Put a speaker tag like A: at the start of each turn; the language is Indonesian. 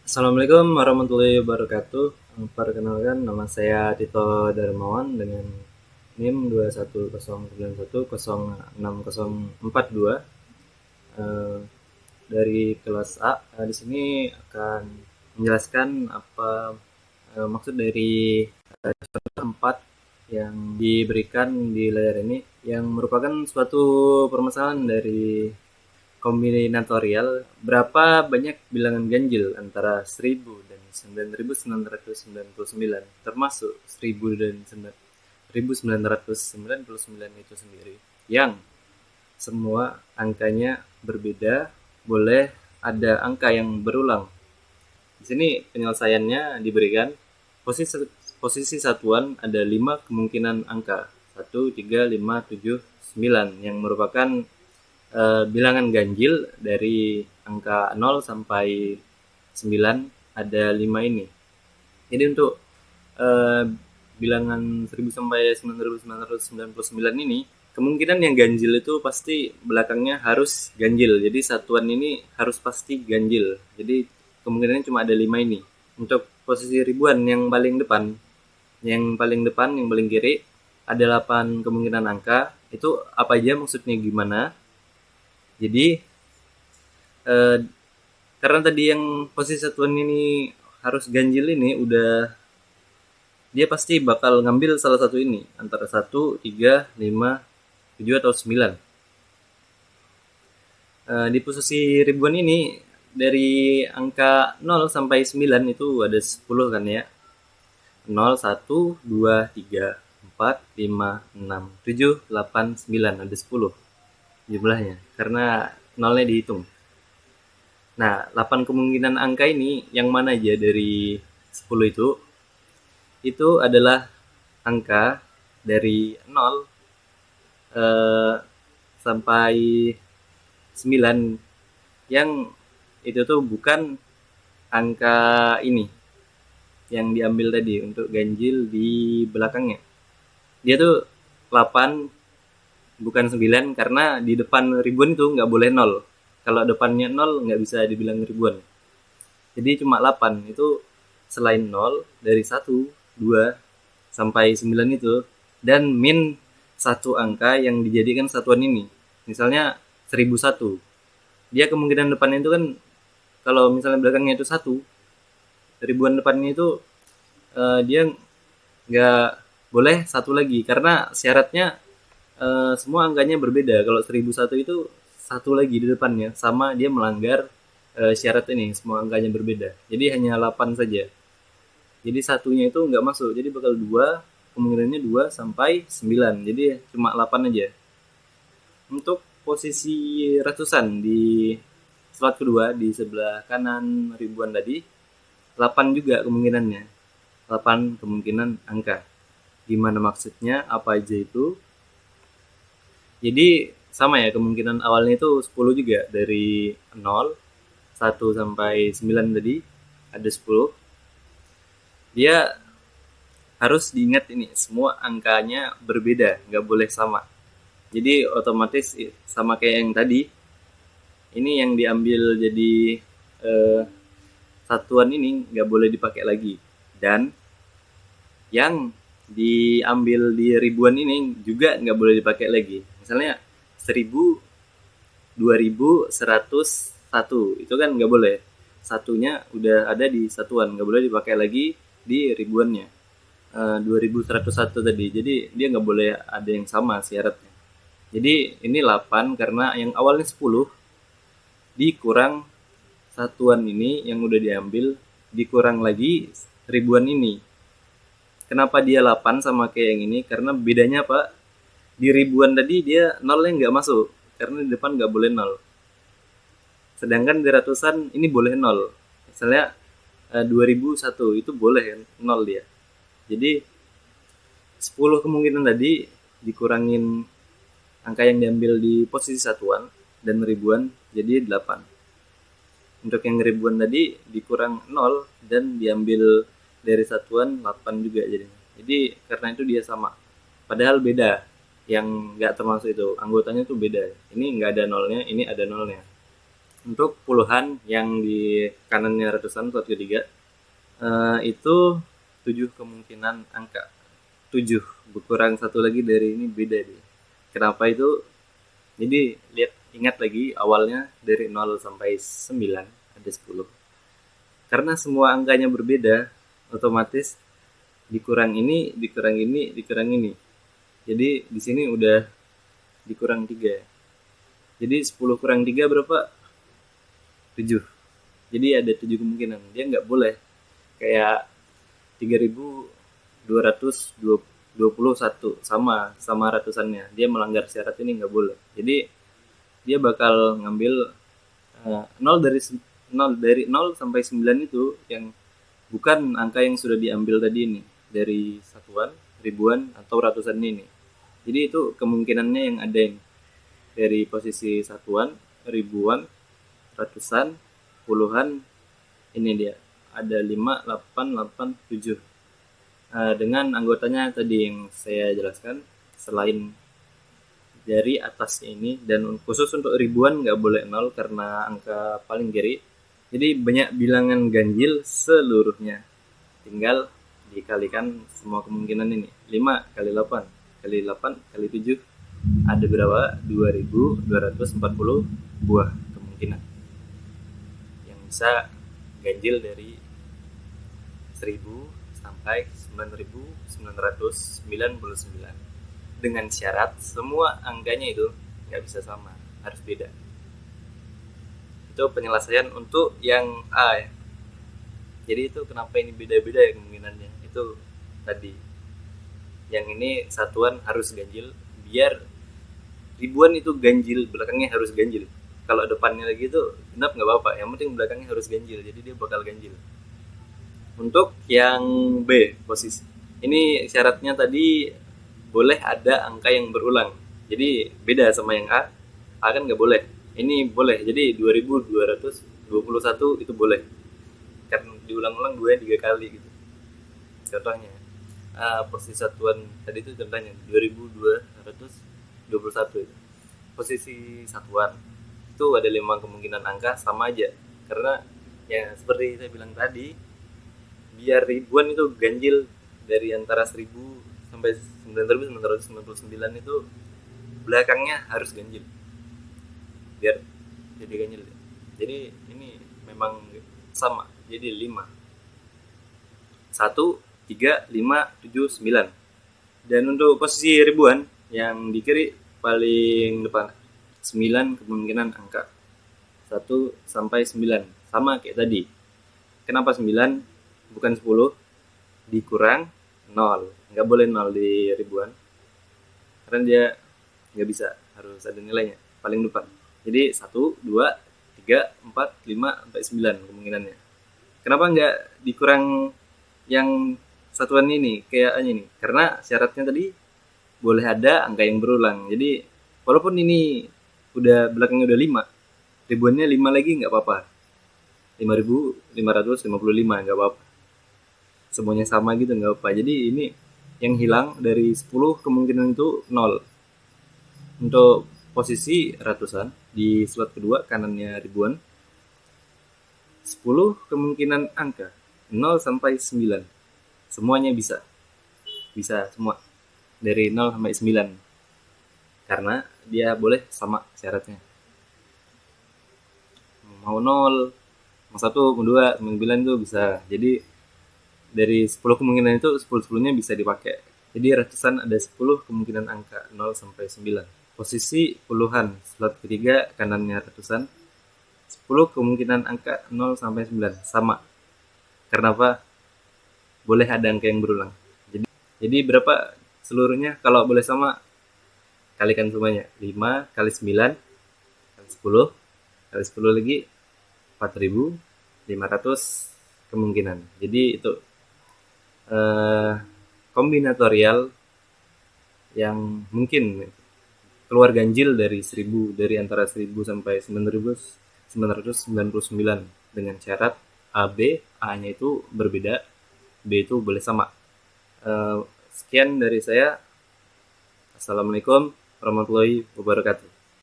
A: Assalamualaikum warahmatullahi wabarakatuh. Perkenalkan, nama saya Tito Darmawan dengan NIM 21091060042 eh, dari kelas A. Di sini akan menjelaskan apa maksud dari contoh 4 yang diberikan di layar ini, yang merupakan suatu permasalahan dari kombinatorial. Berapa banyak bilangan ganjil antara 1000 dan 9999, termasuk 1000 dan 1999 itu sendiri, yang semua angkanya berbeda, boleh ada angka yang berulang. Di sini penyelesaiannya diberikan posisi posisi satuan ada 5 kemungkinan angka, 1, 3, 5, 7, 9, yang merupakan bilangan ganjil dari angka 0 sampai 9, ada 5 ini. Jadi untuk eh, bilangan 1000 sampai 9999 ini, kemungkinan yang ganjil itu pasti belakangnya harus ganjil. Jadi satuan ini harus pasti ganjil. Jadi kemungkinannya cuma ada 5 ini. Untuk posisi ribuan yang paling depan, yang paling kiri ada 8 kemungkinan angka. Itu apa aja, maksudnya gimana? Jadi eh, karena tadi yang posisi satuan ini harus ganjil ini, udah dia pasti bakal ngambil salah satu ini antara 1, 3, 5, 7 atau 9. Di posisi ribuan ini dari angka 0 sampai 9 itu ada 10 kan ya. 0, 1, 2, 3, 4, 5, 6, 7, 8, 9, ada 10 jumlahnya karena nolnya dihitung. Nah, 8 kemungkinan angka ini yang mana aja dari 10 itu adalah angka dari 0 sampai 9, yang itu tuh bukan angka ini yang diambil tadi untuk ganjil di belakangnya. Dia tuh 8 bukan 9, karena di depan ribuan itu nggak boleh 0. Kalau depannya 0 nggak bisa dibilang ribuan. Jadi cuma 8 itu selain 0 dari 1, 2 sampai 9 itu, dan min satu angka yang dijadikan satuan ini. Misalnya 1001. Dia kemungkinan depannya itu kan, kalau misalnya belakangnya itu 1, ribuan depannya itu dia nggak boleh satu lagi karena syaratnya semua angkanya berbeda. Kalau 1001 itu satu lagi di depannya, sama dia melanggar syarat ini, semua angkanya berbeda. Jadi hanya 8 saja. Jadi satunya itu nggak masuk. Jadi bakal 2, kemungkinannya 2 sampai 9. Jadi cuma 8 aja. Untuk posisi ratusan di slot kedua di sebelah kanan ribuan tadi, 8 juga kemungkinannya. 8 kemungkinan angka. Gimana maksudnya? Apa aja itu? Jadi sama ya, kemungkinan awalnya itu 10 juga, dari 0, 1 sampai 9 tadi ada 10. Dia harus diingat ini, semua angkanya berbeda, nggak boleh sama. Jadi otomatis sama kayak yang tadi, ini yang diambil jadi eh, satuan ini nggak boleh dipakai lagi. Dan yang diambil di ribuan ini juga nggak boleh dipakai lagi. Misalnya 1000, 2000, 100, 1, itu kan nggak boleh. Satunya udah ada di satuan, nggak boleh dipakai lagi di ribuannya. 2101 tadi, jadi dia nggak boleh ada yang sama syaratnya. Jadi ini 8 karena yang awalnya 10 dikurang satuan ini yang udah diambil, dikurang lagi ribuan ini. Kenapa dia 8 sama kayak yang ini? Karena bedanya apa? Di ribuan tadi dia nolnya nggak masuk, karena di depan nggak boleh nol. Sedangkan di ratusan ini boleh nol. Misalnya 2001 itu boleh kan nol dia. Jadi 10 kemungkinan tadi dikurangin angka yang diambil di posisi satuan dan ribuan, jadi 8. Untuk yang ribuan tadi dikurang 0 dan diambil dari satuan 8 juga jadinya. Jadi karena itu dia sama. Padahal beda. Yang nggak termasuk itu, anggotanya tuh beda. Ini nggak ada nolnya, ini ada nolnya. Untuk puluhan yang di kanannya ratusan slot ketiga, itu 7 kemungkinan angka. 7 berkurang satu lagi dari ini beda deh. Kenapa itu? Jadi ingat lagi awalnya dari 0 sampai 9 ada 10. Karena semua angkanya berbeda, otomatis dikurang ini, dikurang ini, dikurang ini. Jadi di sini udah dikurang 3. Jadi 10 kurang 3 berapa? 7. Jadi ada 7 kemungkinan. Dia nggak boleh kayak 3221 sama ratusannya. Dia melanggar syarat ini nggak boleh. Jadi dia bakal ngambil 0 dari 0 sampai 9 itu yang bukan angka yang sudah diambil tadi ini dari satuan, ribuan atau ratusan ini. Jadi itu kemungkinannya yang ada ini dari posisi satuan, ribuan, ratusan, puluhan, ini dia ada 5, 8, 8, 7. Dengan anggotanya tadi yang saya jelaskan, selain dari atasnya ini, dan khusus untuk ribuan nggak boleh 0 karena angka paling kiri. Jadi banyak bilangan ganjil seluruhnya, tinggal dikalikan semua kemungkinan ini. 5 kali 8 kali 8 kali 7 ada berapa? 2240 buah kemungkinan yang bisa ganjil dari 1000 sampai 9999 dengan syarat semua angkanya itu nggak bisa sama, harus beda. Itu penyelesaian untuk yang A ya. Jadi itu kenapa ini beda-beda ya kemungkinannya, itu tadi yang ini satuan harus ganjil, biar ribuan itu ganjil, belakangnya harus ganjil. Kalau depannya lagi itu genap nggak apa-apa, yang penting belakangnya harus ganjil, jadi dia bakal ganjil. Untuk yang B posisi ini syaratnya tadi boleh ada angka yang berulang, jadi beda sama yang A. A kan nggak boleh, ini boleh. Jadi 2221 itu boleh kan diulang-ulang 2-3 kali gitu. Contohnya posisi satuan tadi itu contohnya 2221 itu. Posisi satuan itu ada 5 kemungkinan angka sama aja, karena ya seperti saya bilang tadi, biar ribuan itu ganjil dari antara 1000 sampai 9999 itu belakangnya harus ganjil biar jadi ganjil. Jadi ini memang sama, jadi 5 1 3 5 7 9. Dan untuk posisi ribuan yang di kiri paling depan 9 kemungkinan angka 1 sampai 9 sama kayak tadi. Kenapa 9 bukan 10? Dikurang 0, nggak boleh 0 di ribuan karena dia nggak bisa, harus ada nilainya paling depan. Jadi 1, 2, 3, 4, 5 sampai 9 kemungkinannya. Kenapa nggak dikurang yang satuan ini kayak ini? Karena syaratnya tadi boleh ada angka yang berulang. Jadi walaupun ini udah belakangnya udah 5, ribuannya 5 lagi nggak apa-apa. 5555 nggak apa-apa. Semuanya sama gitu nggak apa. Jadi ini yang hilang dari 10 kemungkinan itu 0. Untuk posisi ratusan di slot kedua kanannya ribuan, 10 kemungkinan angka 0 sampai 9. Semuanya bisa. Bisa semua. Dari 0 sampai 9. Karena dia boleh sama syaratnya. Mau 0, mau 1, mau 2, mau 9 itu bisa. Jadi dari 10 kemungkinan itu 10-10-nya bisa dipakai. Jadi ratusan ada 10 kemungkinan angka 0 sampai 9. Posisi puluhan slot ketiga kanannya ratusan, 10 kemungkinan angka 0 sampai 9 sama. Karena apa? Boleh ada angka yang berulang. Jadi berapa seluruhnya? Kalau boleh sama, kalikan semuanya. 5 kali 9 kali 10 kali 10 lagi 4500 kemungkinan. Jadi itu kombinatorial yang mungkin keluar ganjil dari 1000, dari antara 1000 sampai 9999 dengan syarat AB, A-nya itu berbeda, B itu boleh sama. Sekian dari saya. Assalamualaikum warahmatullahi wabarakatuh.